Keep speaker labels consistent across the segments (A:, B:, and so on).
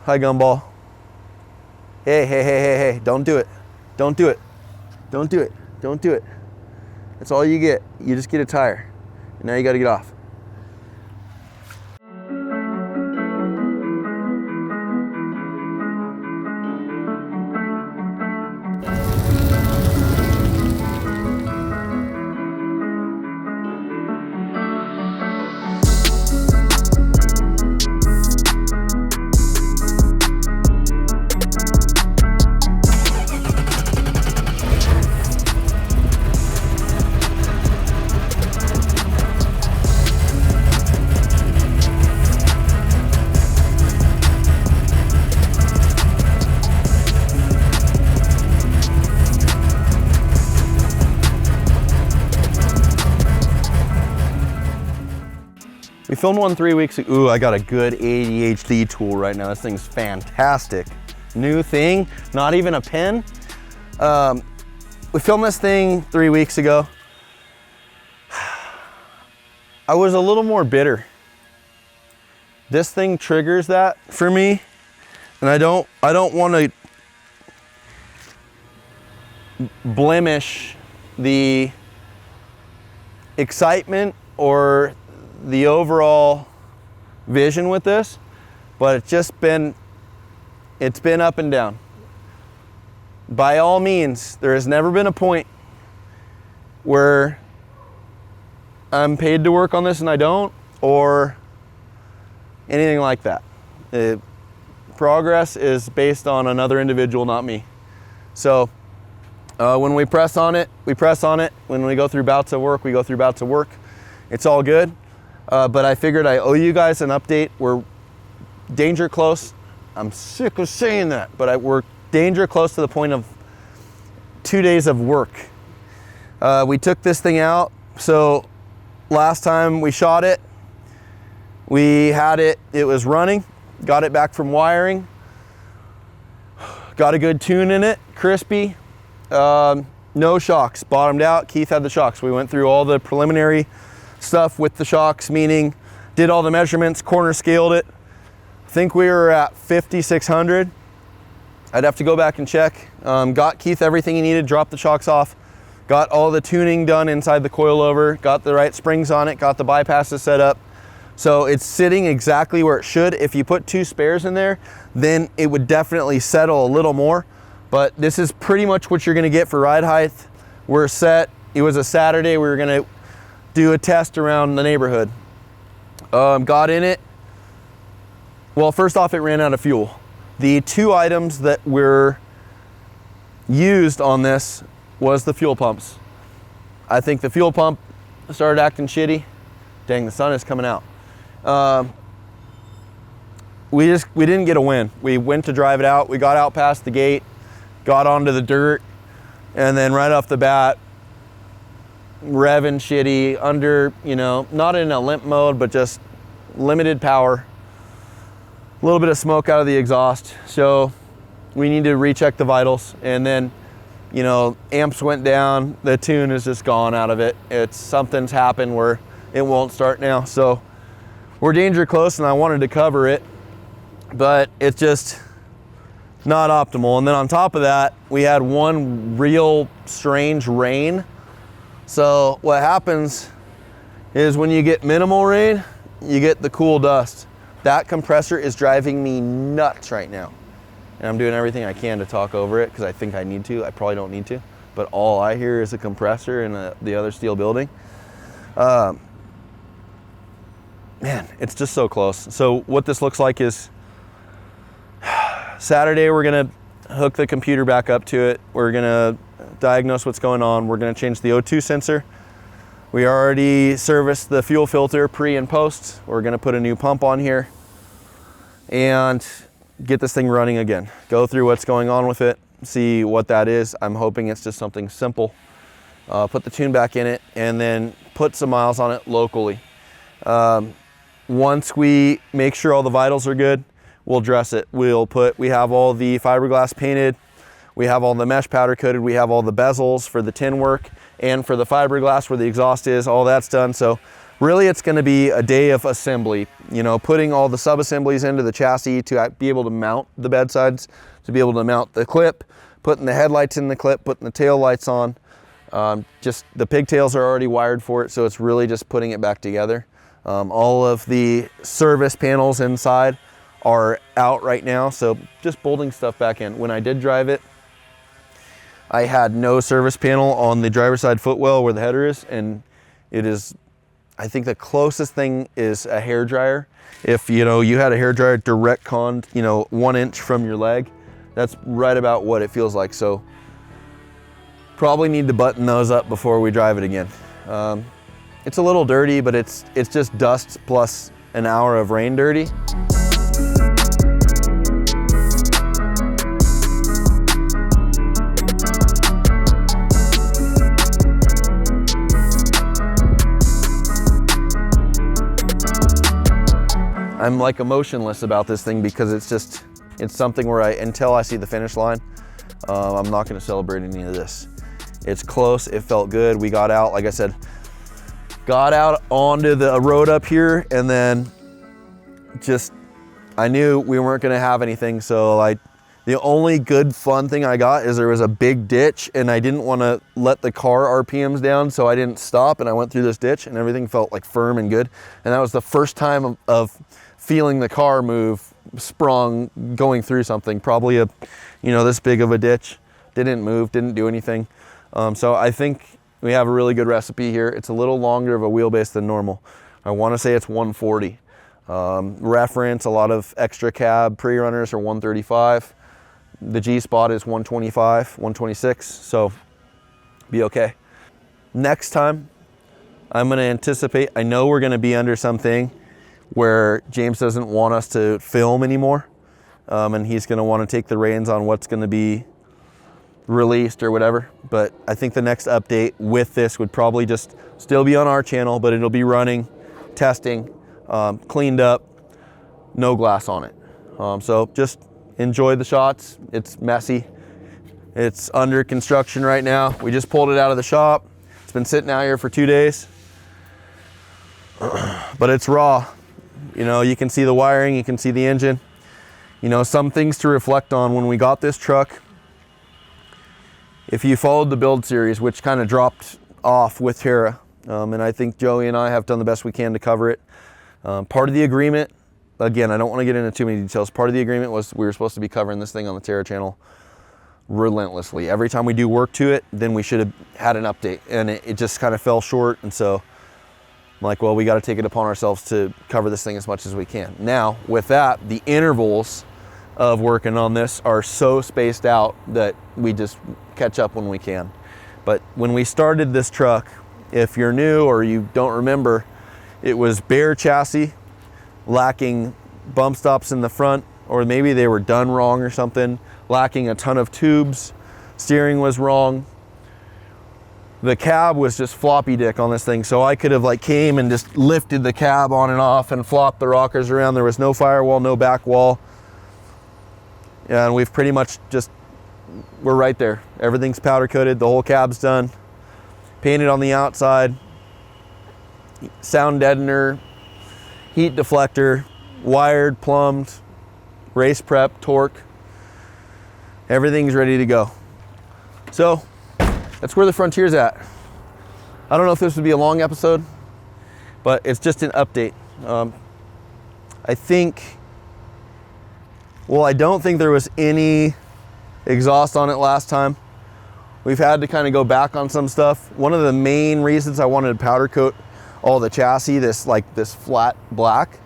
A: Hi, Gumball. Hey, hey, hey, hey, hey, don't do it. Don't do it. Don't do it. Don't do it. That's all you get. You just get a tire. And now you got to get off. We filmed one 3 weeks ago. Ooh, I got a good ADHD tool right now. This thing's fantastic. New thing, not even a pen. We filmed this thing 3 weeks ago. I was a little more bitter. This thing triggers that for me, and I don't want to blemish the excitement or the overall vision with this, but it's been up and down. By all means, there has never been a point where I'm paid to work on this and I don't, or anything like that. Progress is based on another individual, not me. So when we press on it, we press on it. When we go through bouts of work, we go through bouts of work. It's all good. But I figured I owe you guys an update. We're danger close. I'm sick of saying that, but we're danger close to the point of 2 days of work. We took this thing out. So last time we shot it, we had it was running, got it back from wiring, got a good tune in it, crispy, no shocks, bottomed out. Keith had the shocks. We went through all the preliminary stuff with the shocks, meaning did all the measurements, corner scaled it. I think we were at 5,600. I'd have to go back and check. Got Keith everything he needed, dropped the shocks off, got all the tuning done inside the coilover, got the right springs on it, got the bypasses set up. So it's sitting exactly where it should. If you put 2 spares in there, then it would definitely settle a little more. But this is pretty much what you're gonna get for ride height. We're set. It was a Saturday. We were gonna do a test around the neighborhood. Got in it. Well, first off, it ran out of fuel. The 2 items that were used on this was the fuel pumps. I think the fuel pump started acting shitty. Dang, the sun is coming out. We didn't get a win. We went to drive it out. We got out past the gate, got onto the dirt, and then right off the bat, revving shitty, under, not in a limp mode, but just limited power. A little bit of smoke out of the exhaust. So we need to recheck the vitals. And then, amps went down. The tune is just gone out of it. Something's happened where it won't start now. So we're danger close, and I wanted to cover it, but it's just not optimal. And then on top of that, we had one real strange rain. So what happens is when you get minimal rain, you get the cool dust. That compressor is driving me nuts right now. And I'm doing everything I can to talk over it because I think I need to. I probably don't need to, but all I hear is a compressor in the other steel building. Man, it's just so close. So what this looks like is Saturday, we're gonna hook the computer back up to it. We're gonna diagnose what's going on. We're gonna change the O2 sensor. We already serviced the fuel filter pre and post. We're gonna put a new pump on here and get this thing running again. Go through what's going on with it, see what that is. I'm hoping it's just something simple. Put the tune back in it and then put some miles on it locally. Once we make sure all the vitals are good, we'll dress it. We have all the fiberglass painted. We have all the mesh powder coated. We have all the bezels for the tin work and for the fiberglass where the exhaust is, all that's done. So really it's going to be a day of assembly, you know, putting all the sub-assemblies into the chassis to be able to mount the bedsides, to be able to mount the clip, putting the headlights in the clip, putting the tail lights on. Just the pigtails are already wired for it, so it's really just putting it back together. All of the service panels inside are out right now, so just bolting stuff back in. When I did drive it, I had no service panel on the driver's side footwell where the header is, and it is, I think the closest thing is a hair dryer. If you know you had a hair dryer direct conned, you know, 1 inch from your leg, that's right about what it feels like. So probably need to button those up before we drive it again. It's a little dirty, but it's just dust plus an hour of rain dirty. I'm like emotionless about this thing because it's something where until I see the finish line, I'm not gonna celebrate any of this. It's close, it felt good. We got out, like I said, got out onto the road up here, and then I knew we weren't gonna have anything, so the only good fun thing I got is there was a big ditch, and I didn't wanna let the car RPMs down, so I didn't stop, and I went through this ditch, and everything felt like firm and good. And that was the first time of feeling the car move, sprung, going through something, probably this big of a ditch. Didn't move, didn't do anything. So I think we have a really good recipe here. It's a little longer of a wheelbase than normal. I want to say it's 140. Reference, a lot of extra cab pre-runners are 135. The G-spot is 125, 126, so be okay. Next time, I'm going to anticipate, I know we're going to be under something where James doesn't want us to film anymore, and he's going to want to take the reins on what's going to be released or whatever. But I think the next update with this would probably just still be on our channel, but it'll be running, testing, cleaned up, no glass on it. So just enjoy the shots. It's messy. It's under construction right now. We just pulled it out of the shop. It's been sitting out here for 2 days, but it's raw. You know, you can see the wiring, you can see the engine. You know, some things to reflect on when we got this truck. If you followed the build series, which kind of dropped off with Terra, and I think Joey and I have done the best we can to cover it. Part of the agreement, again, I don't want to get into too many details. Part of the agreement was we were supposed to be covering this thing on the Terra channel relentlessly. Every time we do work to it, then we should have had an update, and it just kind of fell short. And so I'm like, well, we got to take it upon ourselves to cover this thing as much as we can. Now, with that, the intervals of working on this are so spaced out that we just catch up when we can. But when we started this truck, if you're new or you don't remember, it was bare chassis, lacking bump stops in the front, or maybe they were done wrong or something, lacking a ton of tubes, steering was wrong. The cab was just floppy dick on this thing, so I could have came and just lifted the cab on and off and flopped the rockers around. There was no firewall, no back wall. And we've pretty much we're right there. Everything's powder coated, the whole cab's done. Painted on the outside, sound deadener, heat deflector, wired, plumbed, race prep, torque. Everything's ready to go. So that's where the Frontier's at. I don't know if this would be a long episode, but it's just an update. I don't think there was any exhaust on it last time. We've had to kind of go back on some stuff. One of the main reasons I wanted to powder coat all the chassis, this flat black,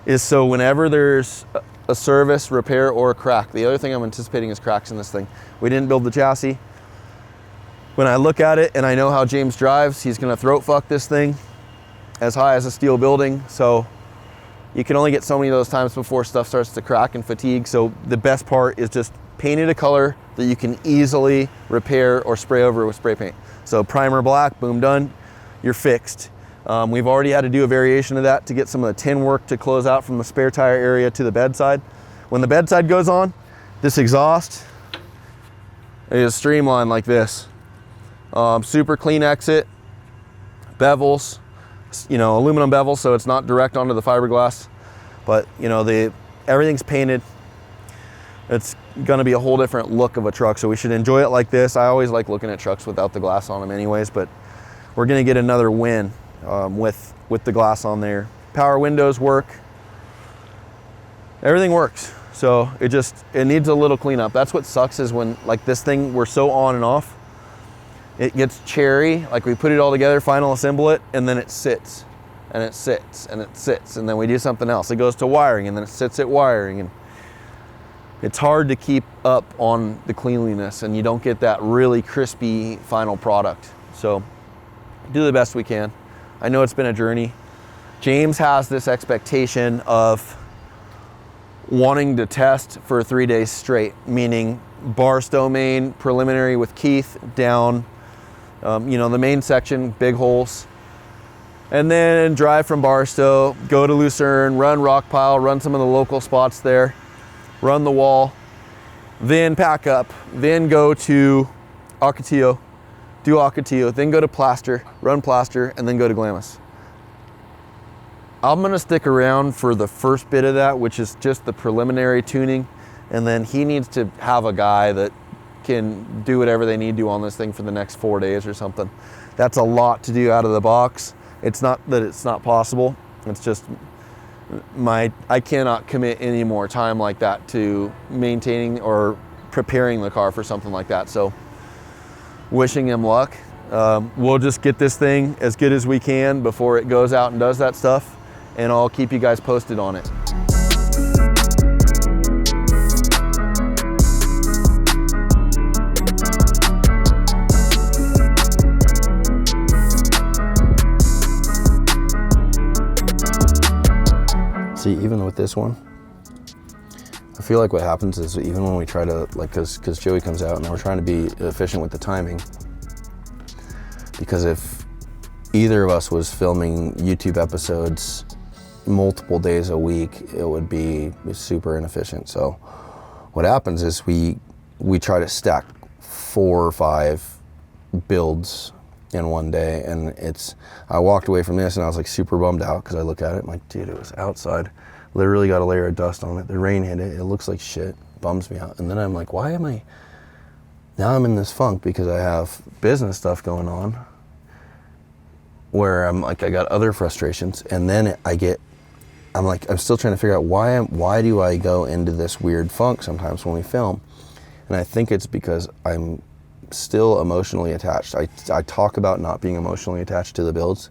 A: is so whenever there's a service, repair, or a crack. The other thing I'm anticipating is cracks in this thing. We didn't build the chassis. When I look at it and I know how James drives, he's gonna throat fuck this thing as high as a steel building. So you can only get so many of those times before stuff starts to crack and fatigue. So the best part is just paint it a color that you can easily repair or spray over with spray paint. So primer black, boom, done, you're fixed. We've already had to do a variation of that to get some of the tin work to close out from the spare tire area to the bedside. When the bedside goes on, this exhaust is streamlined like this. Super clean exit, bevels, you know, aluminum bevel, so it's not direct onto the fiberglass. But you know, everything's painted. It's gonna be a whole different look of a truck, so we should enjoy it like this. I always like looking at trucks without the glass on them anyways, but we're gonna get another win with the glass on there. Power windows work. Everything works. So it needs a little cleanup. That's what sucks, is when like this thing, we're so on and off, it gets cherry, like we put it all together, final assemble it, and then it sits and it sits and it sits, and then we do something else. It goes to wiring, and then it sits at wiring, and it's hard to keep up on the cleanliness, and you don't get that really crispy final product. So do the best we can. I know it's been a journey. James has this expectation of wanting to test for 3 days straight, meaning Barstow main, preliminary with Keith, down, you know, the main section, big holes, and then drive from Barstow, go to Lucerne, run rock pile, run some of the local spots there, run the wall, then pack up, then go to Ocotillo, do Ocotillo, then go to plaster, run plaster, and then go to Glamis. I'm gonna stick around for the first bit of that, which is just the preliminary tuning, and then he needs to have a guy that can do whatever they need to on this thing for the next 4 days or something. That's a lot to do out of the box. It's not that it's not possible, it's just I cannot commit any more time like that to maintaining or preparing the car for something like that. So wishing him luck. We'll just get this thing as good as we can before it goes out and does that stuff, and I'll keep you guys posted on it. See, even with this one, I feel like what happens is even when we try to, like, because Joey comes out and we're trying to be efficient with the timing, because if either of us was filming YouTube episodes multiple days a week, it would be super inefficient. So what happens is we try to stack 4 or 5 builds in one day, and I walked away from this and I was like super bummed out, because I look at it, I'm like, dude, it was outside, literally got a layer of dust on it, the rain hit it, it looks like shit, bums me out. And then I'm like, now I'm in this funk because I have business stuff going on where I'm like, I got other frustrations, and then I'm still trying to figure out why do I go into this weird funk sometimes when we film. And I think it's because I'm still emotionally attached. I talk about not being emotionally attached to the builds,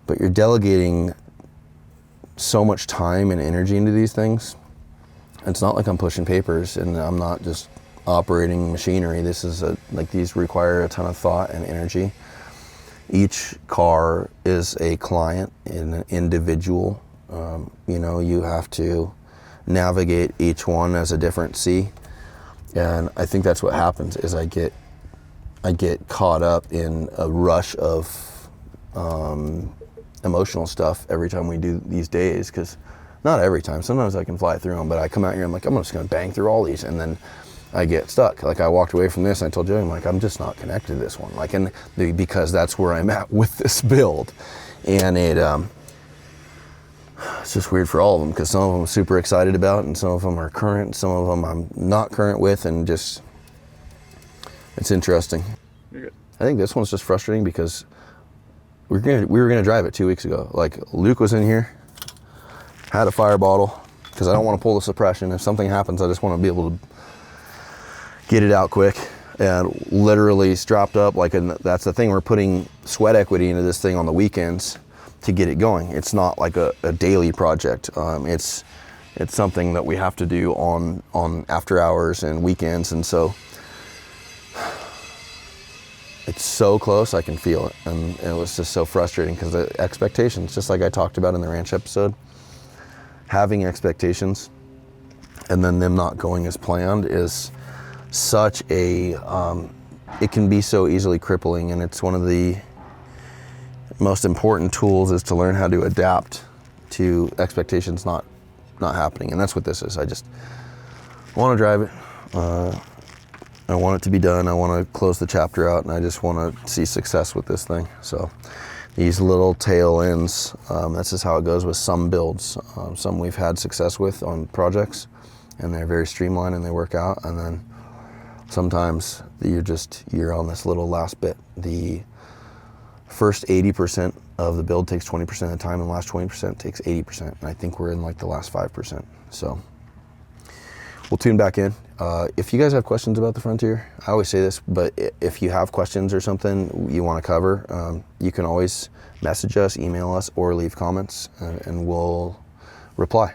A: but you're delegating so much time and energy into these things. It's not like I'm pushing papers and I'm not just operating machinery. This is these require a ton of thought and energy. Each car is a client, an individual. You know, you have to navigate each one as a different sea. And I think that's what happens, is I get caught up in a rush of emotional stuff every time we do these days, because not every time, sometimes I can fly through them, but I come out here, I'm like, I'm just gonna bang through all these, and then I get stuck. Like, I walked away from this and I told Joey, I'm like, I'm just not connected to this one. Like, and because that's where I'm at with this build. And it's just weird for all of them, because some of them I'm super excited about and some of them are current, some of them I'm not current with, and just, it's interesting. You're good. I think this one's just frustrating because we were gonna drive it 2 weeks ago. Like, Luke was in here, had a fire bottle, because I don't want to pull the suppression. If something happens, I just want to be able to get it out quick, and literally strapped up. Like, and that's the thing, we're putting sweat equity into this thing on the weekends to get it going. It's not like a daily project. It's something that we have to do on after hours and weekends, and so it's so close, I can feel it. And it was just so frustrating because the expectations, just like I talked about in the ranch episode, having expectations and then them not going as planned is such a, it can be so easily crippling. And it's one of the most important tools, is to learn how to adapt to expectations not happening. And that's what this is. I just want to drive it. I want it to be done. I want to close the chapter out, and I just want to see success with this thing. So these little tail ends. This is how it goes with some builds. Some we've had success with on projects, and they're very streamlined and they work out. And then sometimes you're on this little last bit. The first 80% of the build takes 20% of the time, and the last 20% takes 80%. And I think we're in like the last 5%. So we'll tune back in. If you guys have questions about the Frontier, I always say this, but if you have questions or something you want to cover, you can always message us, email us, or leave comments, and we'll reply.